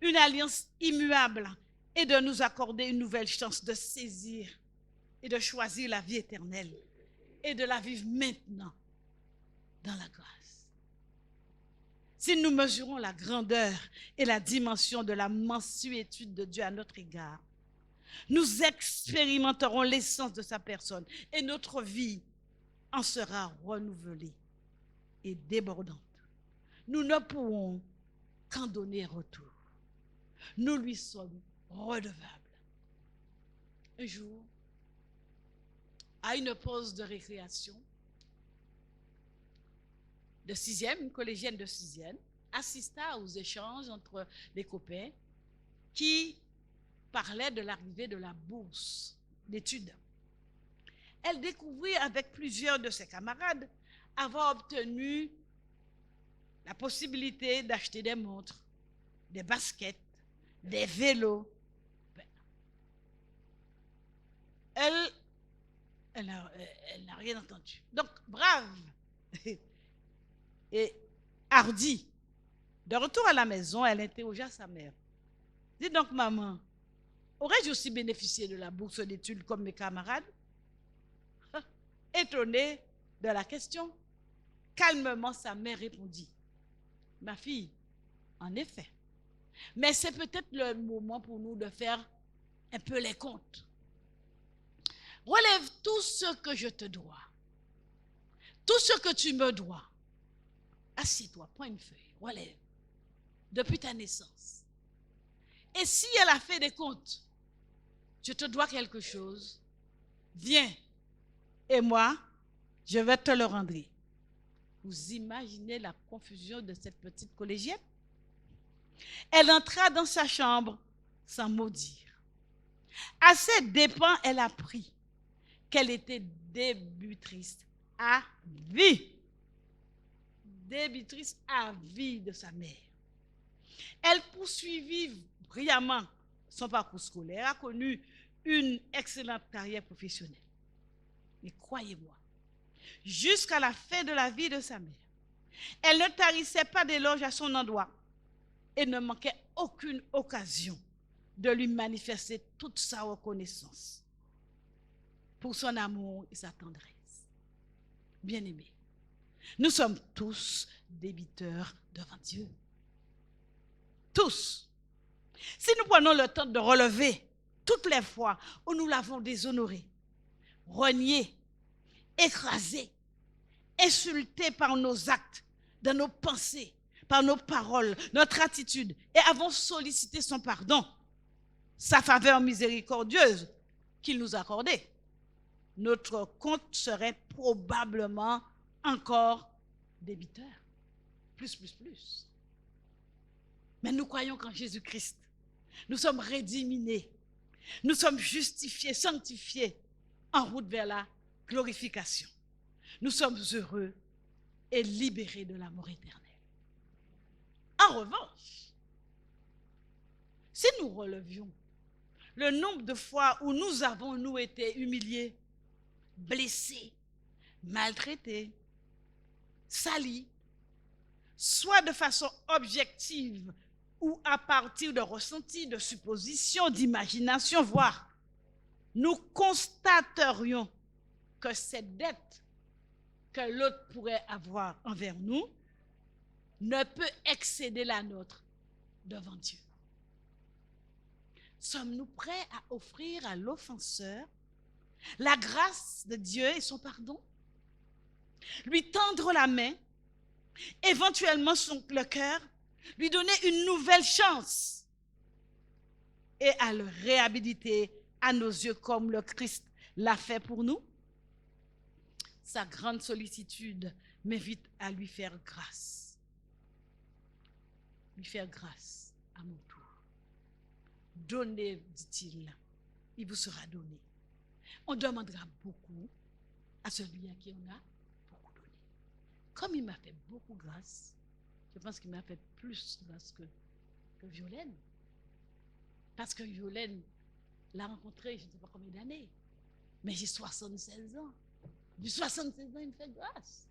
une alliance immuable et de nous accorder une nouvelle chance de saisir et de choisir la vie éternelle et de la vivre maintenant dans la grâce. Si nous mesurons la grandeur et la dimension de la mansuétude de Dieu à notre égard, nous expérimenterons l'essence de sa personne et notre vie en sera renouvelée et débordante. Nous ne pourrons qu'en donner retour. Nous lui sommes redevables. Un jour, à une pause de récréation, de sixième, une collégienne de sixième, assista aux échanges entre les copains qui parlaient de l'arrivée de la bourse d'études. Elle découvrit avec plusieurs de ses camarades avoir obtenu la possibilité d'acheter des montres, des baskets, des vélos. Elle n'a rien entendu. Donc, brave et hardie, de retour à la maison, elle interrogea sa mère. Dis donc, maman, aurais-je aussi bénéficié de la bourse d'études comme mes camarades? Étonnée de la question, calmement sa mère répondit, ma fille, en effet, mais c'est peut-être le moment pour nous de faire un peu les comptes. Relève tout ce que je te dois, tout ce que tu me dois. Assieds-toi, prends une feuille, relève, depuis ta naissance. Et si elle a fait des comptes, je te dois quelque chose, viens, et moi, je vais te le rendre. Vous imaginez la confusion de cette petite collégienne? Elle entra dans sa chambre sans mot dire. À ses dépens, elle apprit qu'elle était débitrice à vie. Débitrice à vie de sa mère. Elle poursuivit brillamment son parcours scolaire, a connu une excellente carrière professionnelle. Mais croyez-moi, jusqu'à la fin de la vie de sa mère, elle ne tarissait pas d'éloges à son endroit et ne manquait aucune occasion de lui manifester toute sa reconnaissance pour son amour et sa tendresse. Bien-aimés, nous sommes tous débiteurs devant Dieu. Tous. Si nous prenons le temps de relever toutes les fois où nous l'avons déshonoré, renié, écrasé, insulté par nos actes, dans nos pensées, par nos paroles, notre attitude, et avons sollicité son pardon, sa faveur miséricordieuse qu'il nous accordait, notre compte serait probablement encore débiteur. Plus. Mais nous croyons qu'en Jésus-Christ, nous sommes rédiminés, nous sommes justifiés, sanctifiés, en route vers la glorification. Nous sommes heureux et libérés de la mort éternelle. En revanche, si nous relevions le nombre de fois où nous avons, nous, été humiliés, blessés, maltraités, salis, soit de façon objective ou à partir de ressentis, de suppositions, d'imagination, voire nous constaterions que cette dette que l'autre pourrait avoir envers nous ne peut excéder la nôtre devant Dieu. Sommes-nous prêts à offrir à l'offenseur la grâce de Dieu et son pardon? Lui tendre la main, éventuellement le cœur, lui donner une nouvelle chance et à le réhabiliter à nos yeux comme le Christ l'a fait pour nous? Sa grande sollicitude m'invite à lui faire grâce. Lui faire grâce à mon tour. Donnez, dit-il, il vous sera donné. On demandera beaucoup à celui à qui on a beaucoup donné. Comme il m'a fait beaucoup grâce, je pense qu'il m'a fait plus grâce que Violaine. Parce que Violaine l'a rencontré, je ne sais pas combien d'années, mais j'ai 76 ans. Du 76 ans, il me fait grâce.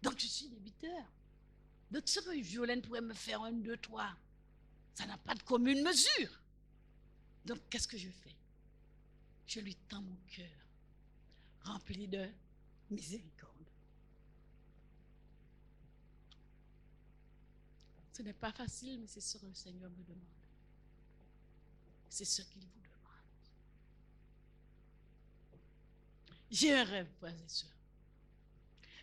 Donc je suis débiteur. Donc ce que Violaine pourrait me faire 1, 2, 3, ça n'a pas de commune mesure. Donc qu'est-ce que je fais? Je lui tends mon cœur, rempli de miséricorde. Ce n'est pas facile, mais c'est ce que le Seigneur me demande. C'est ce qu'il vous demande. J'ai un rêve, frères et sœurs.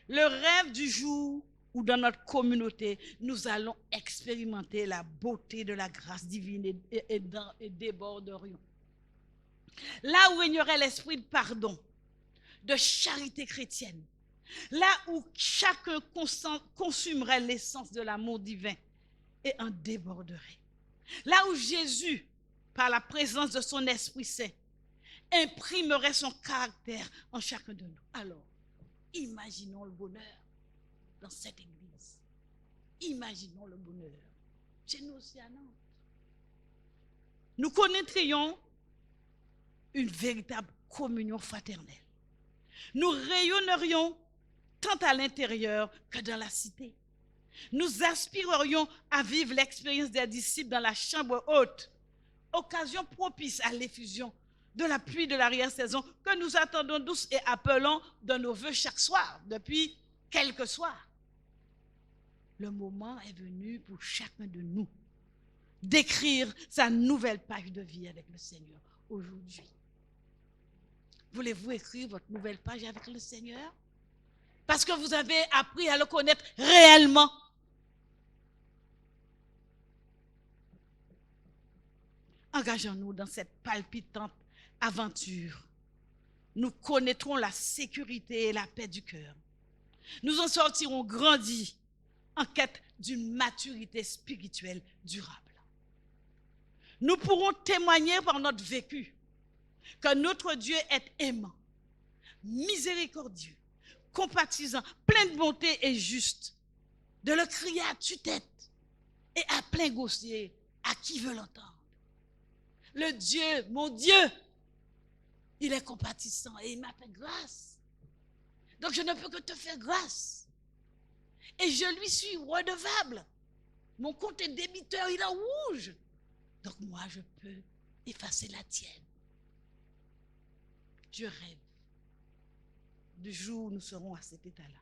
Le rêve du jour où dans notre communauté, nous allons expérimenter la beauté de la grâce divine et déborderions. Là où il y aurait l'esprit de pardon, de charité chrétienne, là où chacun consumerait l'essence de l'amour divin et en déborderait. Là où Jésus, par la présence de son Esprit Saint, imprimerait son caractère en chacun de nous. Alors, imaginons le bonheur dans cette église. Imaginons le bonheur chez nous aussi à Nantes. Nous connaîtrions une véritable communion fraternelle. Nous rayonnerions tant à l'intérieur que dans la cité. Nous aspirerions à vivre l'expérience des disciples dans la chambre haute, occasion propice à l'effusion de la pluie de l'arrière-saison que nous attendons tous et appelons de nos voeux chaque soir, depuis quelques soirs. Le moment est venu pour chacun de nous d'écrire sa nouvelle page de vie avec le Seigneur aujourd'hui. Voulez-vous écrire votre nouvelle page avec le Seigneur? Parce que vous avez appris à le connaître réellement. Engageons-nous dans cette palpitante aventure. Nous connaîtrons la sécurité et la paix du cœur. Nous en sortirons grandis en quête d'une maturité spirituelle durable. Nous pourrons témoigner par notre vécu que notre Dieu est aimant, miséricordieux, compatissant, plein de bonté et juste, de le crier à tue-tête et à plein gosier à qui veut l'entendre. Le Dieu, mon Dieu, il est compatissant et il m'a fait grâce. Donc je ne peux que te faire grâce. Et je lui suis redevable. Mon compte est débiteur, il est rouge. Donc moi, je peux effacer la tienne. Je rêve du jour où nous serons à cet état-là.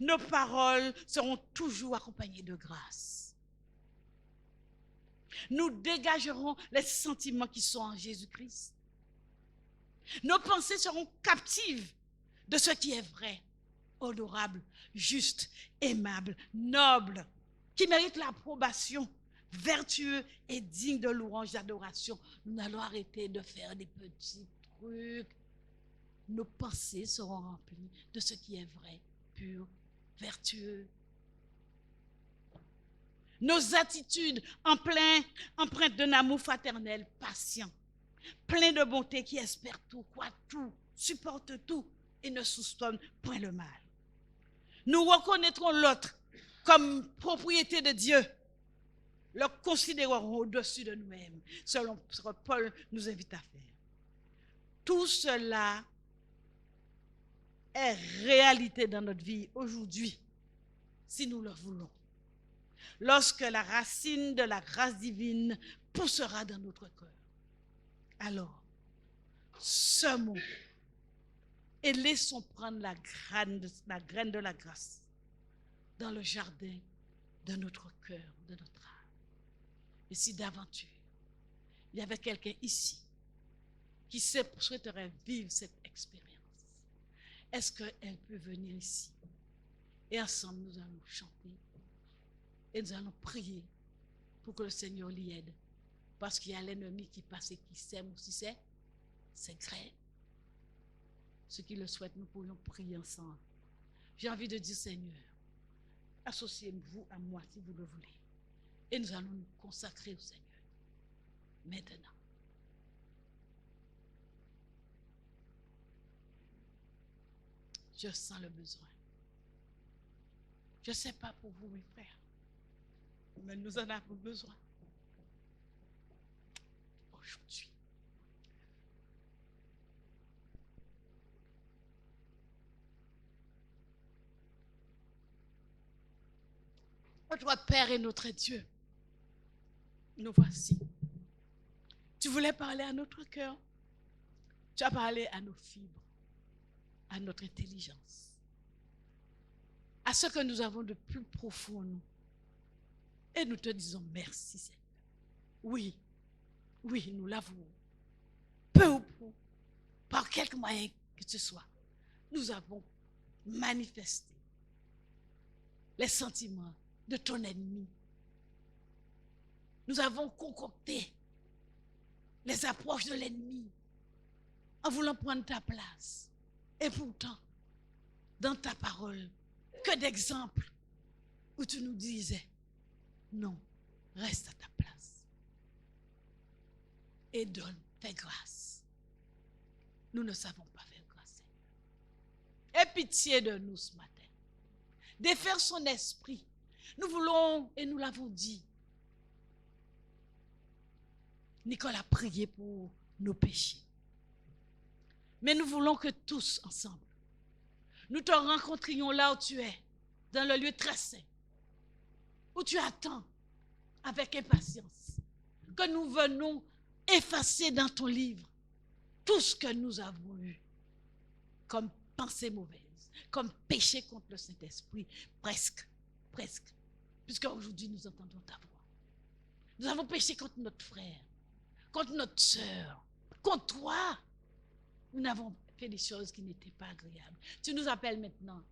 Nos paroles seront toujours accompagnées de grâce. Nous dégagerons les sentiments qui sont en Jésus-Christ. Nos pensées seront captives de ce qui est vrai, honorable, juste, aimable, noble, qui mérite l'approbation vertueux et digne de louange, d'adoration. Nous n'allons arrêter de faire des petits trucs. Nos pensées seront remplies de ce qui est vrai, pur, vertueux. Nos attitudes empreintes d'un amour fraternel, patient, plein de bonté, qui espère tout, croit tout, supporte tout et ne soupçonne point le mal. Nous reconnaîtrons l'autre comme propriété de Dieu. Le considérerons au-dessus de nous-mêmes, selon ce que Paul nous invite à faire. Tout cela est réalité dans notre vie aujourd'hui, si nous le voulons. Lorsque la racine de la grâce divine poussera dans notre cœur, alors, semons et laissons prendre la graine de la grâce dans le jardin de notre cœur, de notre âme. Et si d'aventure, il y avait quelqu'un ici qui souhaiterait vivre cette expérience, est-ce qu'elle peut venir ici? Et ensemble, nous allons chanter et nous allons prier pour que le Seigneur l'y aide. Parce qu'il y a l'ennemi qui passe et qui sème aussi, c'est grave. Ceux qui le souhaitent, nous pourrions prier ensemble. J'ai envie de dire, Seigneur, associez-vous à moi si vous le voulez. Et nous allons nous consacrer au Seigneur. Maintenant. Je sens le besoin. Je ne sais pas pour vous, mes frères, mais nous en avons besoin. Aujourd'hui. Notre Père et notre Dieu, nous voici. Tu voulais parler à notre cœur. Tu as parlé à nos fibres, à notre intelligence, à ce que nous avons de plus profond en nous. Et nous te disons merci, Seigneur. Oui, oui, nous l'avouons. Peu ou prou, par quelque moyen que ce soit, nous avons manifesté les sentiments de ton ennemi. Nous avons concocté les approches de l'ennemi en voulant prendre ta place. Et pourtant, dans ta parole, que d'exemples où tu nous disais, non, reste à ta place et donne, fais grâce. Nous ne savons pas faire grâce, Seigneur. Aie pitié de nous ce matin. Défaire son esprit. Nous voulons, et nous l'avons dit, Nicole a prié pour nos péchés. Mais nous voulons que tous, ensemble, nous te rencontrions là où tu es, dans le lieu très saint, où tu attends avec impatience, que nous venons effacer dans ton livre tout ce que nous avons eu comme pensée mauvaise, comme péché contre le Saint-Esprit, presque, puisque aujourd'hui nous entendons ta voix. Nous avons péché contre notre frère, contre notre sœur, contre toi. Nous n'avons fait des choses qui n'étaient pas agréables. Tu nous appelles maintenant.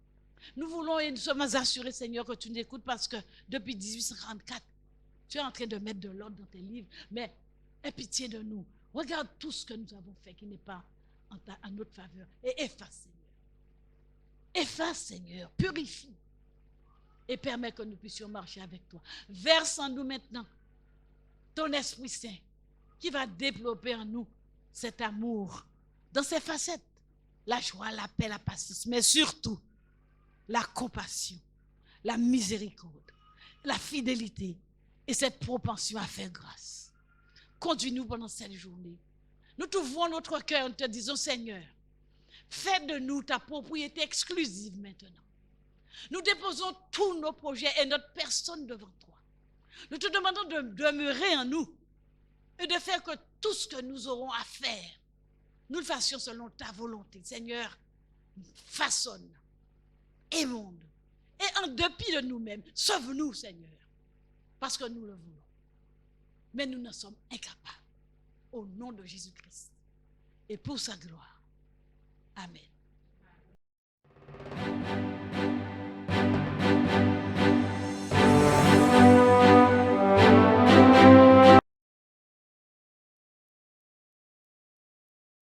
Nous voulons et nous sommes assurés, Seigneur, que tu nous écoutes parce que depuis 1844, tu es en train de mettre de l'ordre dans tes livres. Mais aie pitié de nous. Regarde tout ce que nous avons fait qui n'est pas en notre faveur. Et efface, Seigneur. Efface, Seigneur. Purifie. Et permets que nous puissions marcher avec toi. Verse en nous maintenant ton Esprit Saint qui va développer en nous cet amour dans ses facettes. La joie, la paix, la patience, mais surtout la compassion, la miséricorde, la fidélité et cette propension à faire grâce. Conduis-nous pendant cette journée. Nous t'ouvrons notre cœur, nous te disons, Seigneur, fais de nous ta propriété exclusive maintenant. Nous déposons tous nos projets et notre personne devant toi. Nous te demandons de demeurer en nous et de faire que tout ce que nous aurons à faire, nous le fassions selon ta volonté. Seigneur, façonne, émonde. Et en dépit de nous-mêmes, sauve-nous, Seigneur, parce que nous le voulons. Mais nous n'en sommes incapables. Au nom de Jésus-Christ. Et pour sa gloire. Amen.